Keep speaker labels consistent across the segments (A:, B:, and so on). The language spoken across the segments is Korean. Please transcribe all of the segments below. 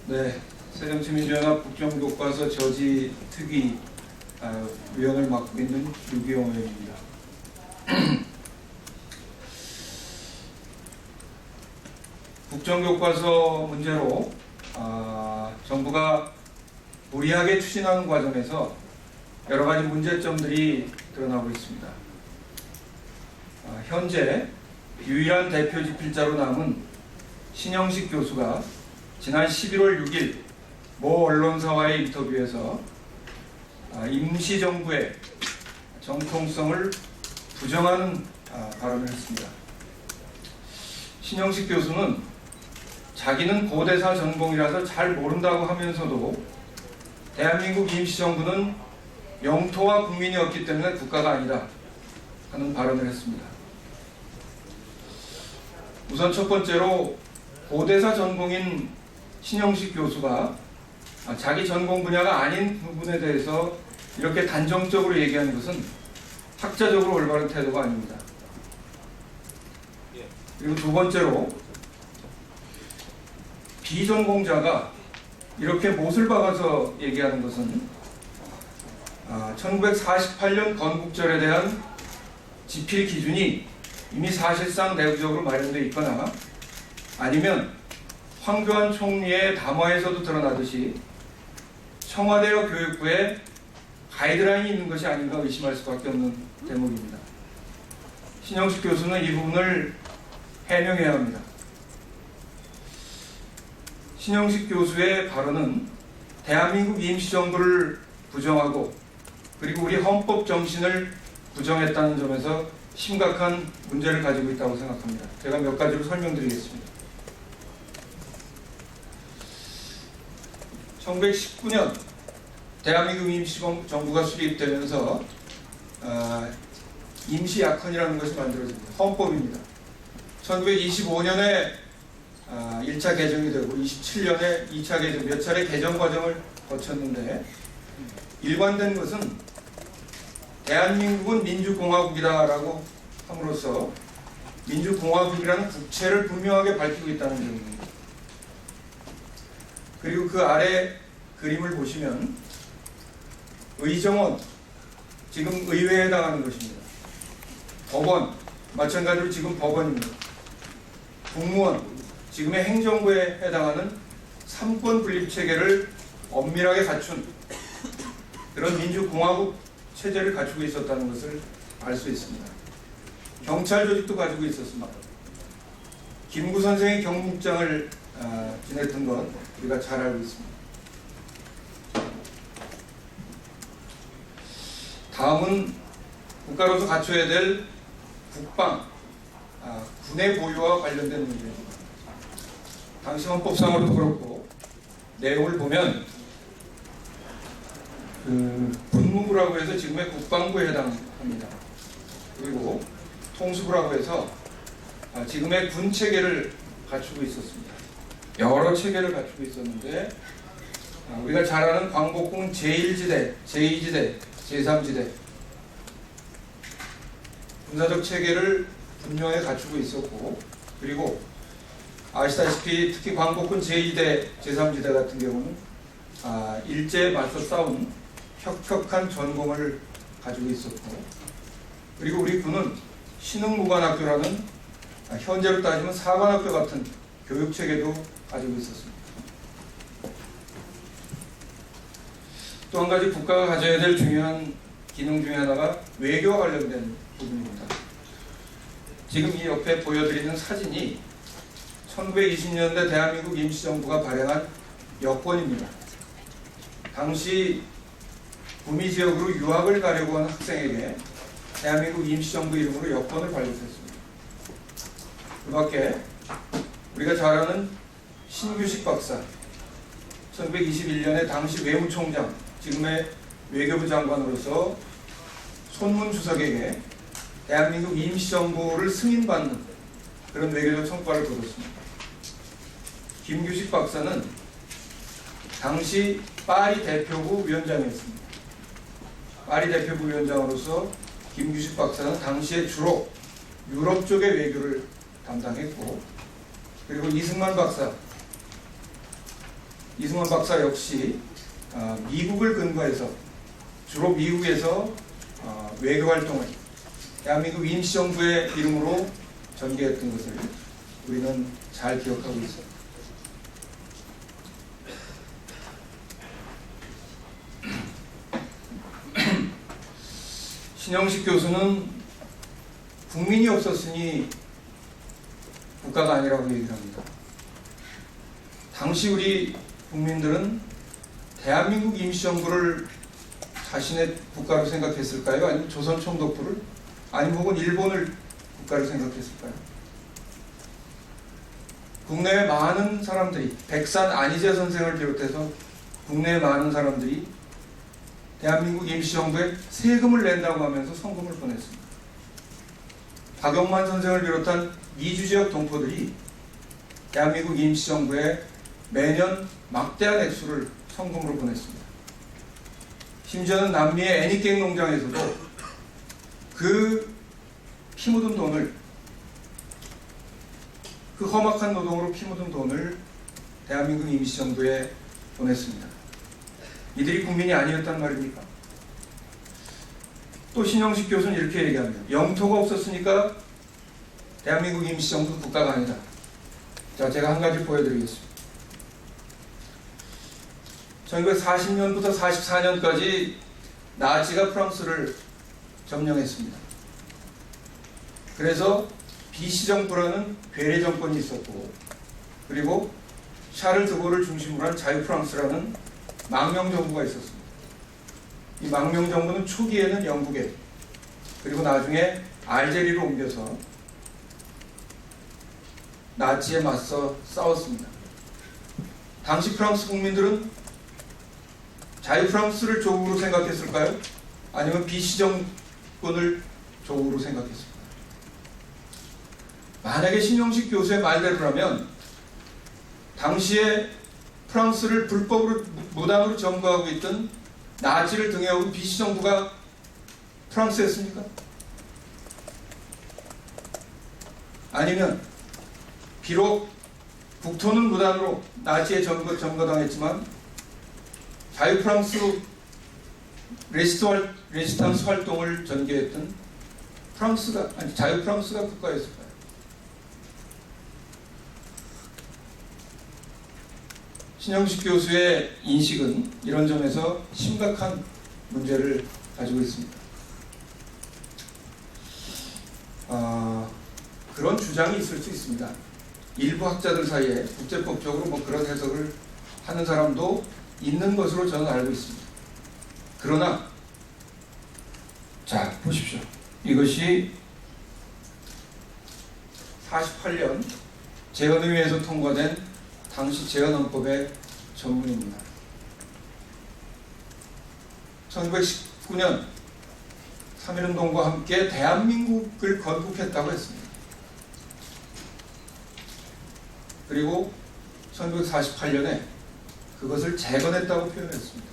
A: 네, 새정치민주연합 국정교과서 저지 특위 위원을 맡고 있는 유기용 의원입니다. 국정교과서 문제로 정부가 무리하게 추진하는 과정에서 여러 가지 문제점들이 드러나고 있습니다. 현재 유일한 대표 집필자로 남은 신영식 교수가 지난 11월 6일 모 언론사와의 인터뷰에서 임시정부의 정통성을 부정하는 발언을 했습니다. 신영식 교수는 자기는 고대사 전공이라서 잘 모른다고 하면서도 대한민국 임시정부는 영토와 국민이 없기 때문에 국가가 아니다 하는 발언을 했습니다. 우선 첫 번째로 고대사 전공인 신영식 교수가 자기 전공 분야가 아닌 부분에 대해서 이렇게 단정적으로 얘기하는 것은 학자적으로 올바른 태도가 아닙니다. 그리고 두 번째로 비전공자가 이렇게 못을 박아서 얘기하는 것은 1948년 건국절에 대한 지필 기준이 이미 사실상 내부적으로 마련되어 있거나 아니면 황교안 총리의 담화에서도 드러나듯이 청와대와 교육부에 가이드라인이 있는 것이 아닌가 의심할 수밖에 없는 대목입니다. 신영식 교수는 이 부분을 해명해야 합니다. 신영식 교수의 발언은 대한민국 임시정부를 부정하고 그리고 우리 헌법 정신을 부정했다는 점에서 심각한 문제를 가지고 있다고 생각합니다. 제가 몇 가지로 설명드리겠습니다. 1919년 대한민국 임시정부가 수립되면서 임시야컨이라는 것이 만들어집니다. 헌법입니다. 1925년에 1차 개정이 되고 27년에 2차 개정, 몇 차례 개정 과정을 거쳤는데 일관된 것은 대한민국은 민주공화국이다라고 함으로써 민주공화국이라는 국채를 분명하게 밝히고 있다는 점입니다. 그리고 그 아래 그림을 보시면 의정원, 지금 의회에 해당하는 것입니다. 법원, 마찬가지로 지금 법원입니다. 국무원, 지금의 행정부에 해당하는 삼권 분립 체계를 엄밀하게 갖춘 그런 민주공화국 체제를 갖추고 있었다는 것을 알 수 있습니다. 경찰 조직도 가지고 있었습니다. 김구 선생이 경무국장을 지냈던 것 우리가 잘 알고 있습니다. 다음은 국가로서 갖춰야 될 국방, 군의 보유와 관련된 문제입니다. 당시 헌법상으로도 그렇고 내용을 보면 군무부라고 해서 지금의 국방부에 해당합니다. 그리고 통수부라고 해서 지금의 군 체계를 갖추고 있었습니다. 여러 체계를 갖추고 있었는데 우리가 잘 아는 광복군 제1지대, 제2지대, 제3지대 군사적 체계를 분명히 갖추고 있었고 그리고 아시다시피 특히 광복군 제2대, 제3지대 같은 경우는 일제에 맞서 싸운 혁혁한 전공을 가지고 있었고 그리고 우리 군은 신흥무관학교라는 현재로 따지면 사관학교 같은 교육체계도 가지고 있었습니다. 또 한 가지 국가가 가져야 될 중요한 기능 중에 하나가 외교와 관련된 부분입니다. 지금 이 옆에 보여드리는 사진이 1920년대 대한민국 임시정부가 발행한 여권입니다. 당시 구미지역으로 유학을 가려고 하는 학생에게 대한민국 임시정부 이름으로 여권을 발급했습니다. 그 밖에 우리가 잘 아는 신규식 박사, 1921년에 당시 외무총장, 지금의 외교부 장관으로서 손문 주석에게 대한민국 임시정부를 승인받는 그런 외교적 성과를 거뒀습니다. 김규식 박사는 당시 파리 대표부 위원장이었습니다. 파리 대표부 위원장으로서 김규식 박사는 당시에 주로 유럽 쪽의 외교를 담당했고 그리고 이승만 박사 이승만 박사 역시 미국을 근거해서 주로 미국에서 외교 활동을 대한민국 임시정부의 이름으로 전개했던 것을 우리는 잘 기억하고 있습니다. 신영식 교수는 국민이 없었으니 국가가 아니라고 얘기를 합니다. 당시 우리 국민들은 대한민국 임시정부를 자신의 국가로 생각했을까요? 아니면 조선 총독부를? 아니면 혹은 일본을 국가로 생각했을까요? 국내의 많은 사람들이, 백산 안희재 선생을 비롯해서 국내의 많은 사람들이 대한민국 임시정부에 세금을 낸다고 하면서 성금을 보냈습니다. 박영만 선생을 비롯한 미주지역 동포들이 대한민국 임시정부에 매년 막대한 액수를 성금으로 보냈습니다. 심지어는 남미의 애니깽 농장에서도 그 피 묻은 돈을, 그 험악한 노동으로 피 묻은 돈을 대한민국 임시정부에 보냈습니다. 이들이 국민이 아니었단 말입니까? 또 신영식 교수는 이렇게 얘기합니다. 영토가 없었으니까 대한민국 임시정부 국가가 아니다. 자, 제가 한 가지 보여드리겠습니다. 1940년부터 44년까지 나치가 프랑스를 점령했습니다. 그래서 비시정부라는 괴뢰 정권이 있었고, 그리고 샤를 드골을 중심으로 한 자유프랑스라는 망명정부가 있었습니다. 이 망명정부는 초기에는 영국에, 그리고 나중에 알제리로 옮겨서 나치에 맞서 싸웠습니다. 당시 프랑스 국민들은 자유프랑스를 조국으로 생각했을까요? 아니면 비시정권을 조국으로 생각했을까요? 만약에 신영식 교수의 말대로라면 당시에 프랑스를 불법으로 무단으로 점거하고 있던 나치를 등에 업은 비시정부가 프랑스였습니까? 아니면 비록 국토는 무단으로 나치에 점거당했지만 자유프랑스 레지스탕스 활동을 전개했던 자유프랑스가 국가였을까요? 신영식 교수의 인식은 이런 점에서 심각한 문제를 가지고 있습니다. 그런 주장이 있을 수 있습니다. 일부 학자들 사이에 국제법적으로 그런 해석을 하는 사람도 있는 것으로 저는 알고 있습니다. 그러나 자, 보십시오. 이것이 48년 재헌의회에서 통과된 당시 재헌헌법의 전문입니다. 1919년 3.1운동과 함께 대한민국을 건국했다고 했습니다. 그리고 1948년에 그것을 재건했다고 표현했습니다.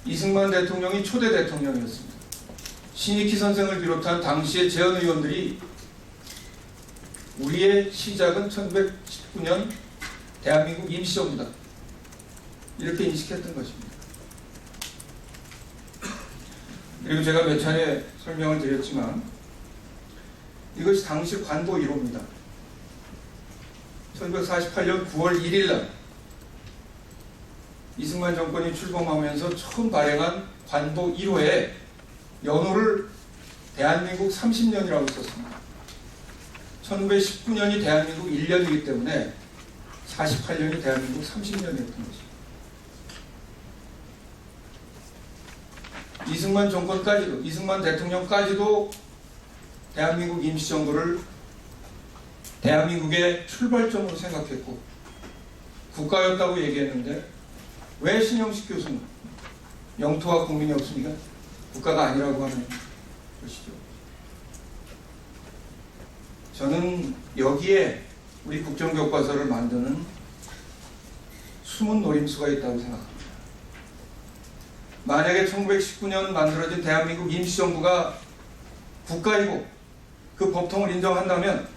A: 이승만 대통령이 초대 대통령이었습니다. 신익희 선생을 비롯한 당시의 재헌의원들이 우리의 시작은 1919년 대한민국 임시정부다, 이렇게 인식했던 것입니다. 그리고 제가 몇 차례 설명을 드렸지만 이것이 당시 관보 1호입니다. 1948년 9월 1일 날 이승만 정권이 출범하면서 처음 발행한 관보 1호에 연호를 대한민국 30년이라고 썼습니다. 1919년이 대한민국 1년이기 때문에 48년이 대한민국 30년이었던 것입니다. 이승만 정권까지도, 이승만 대통령까지도 대한민국 임시정부를 대한민국의 출발점으로 생각했고 국가였다고 얘기했는데 왜 신영식 교수는 영토와 국민이 없으니까 국가가 아니라고 하는 것이죠. 저는 여기에 우리 국정교과서를 만드는 숨은 노림수가 있다고 생각합니다. 만약에 1919년 만들어진 대한민국 임시정부가 국가이고 그 법통을 인정한다면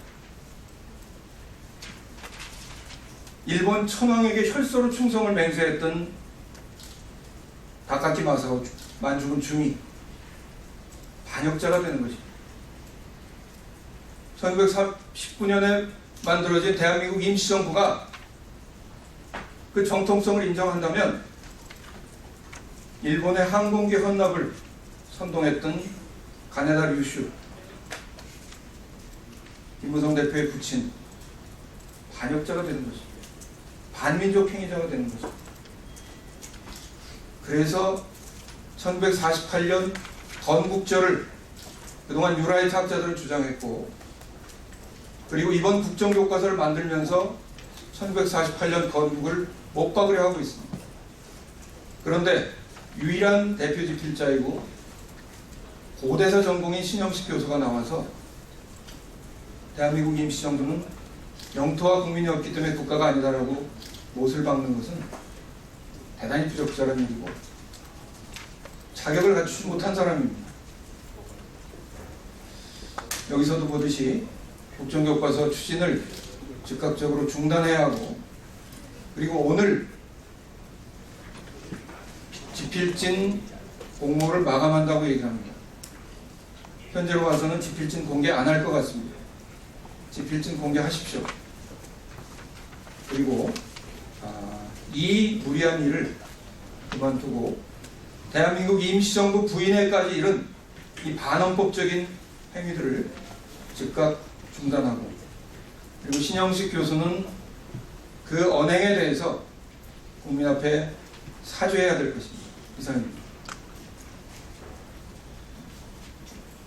A: 일본 천황에게 혈서로 충성을 맹세했던 다카키 마사오 만주군 중이 반역자가 되는 것입니다. 1919년에 만들어진 대한민국 임시정부가 그 정통성을 인정한다면 일본의 항공기 헌납을 선동했던 가네다 류슈, 김무성 대표의 부친 반역자가 되는 것입니다. 반민족 행위자가 되는 것입니다. 그래서 1948년 건국절을 그동안 뉴라이트 학자들은 주장했고, 그리고 이번 국정교과서를 만들면서 1948년 건국을 못 박으려 하고 있습니다. 그런데 유일한 대표 지필자이고 고대사 전공인 신영식 교수가 나와서 대한민국 임시정부는 영토와 국민이 없기 때문에 국가가 아니다라고 못을 박는 것은 대단히 부적절한 일이고 자격을 갖추지 못한 사람입니다. 여기서도 보듯이 국정교과서 추진을 즉각적으로 중단해야 하고, 그리고 오늘 지필진 공모를 마감한다고 얘기합니다. 현재로 와서는 지필진 공개 안 할 것 같습니다. 지필진 공개하십시오. 그리고 이 무리한 일을 그만두고 대한민국 임시정부 부인회까지 이른 이 반헌법적인 행위들을 즉각 중단하고, 그리고 신영식 교수는 그 언행에 대해서 국민 앞에 사죄해야 될 것입니다. 이상입니다.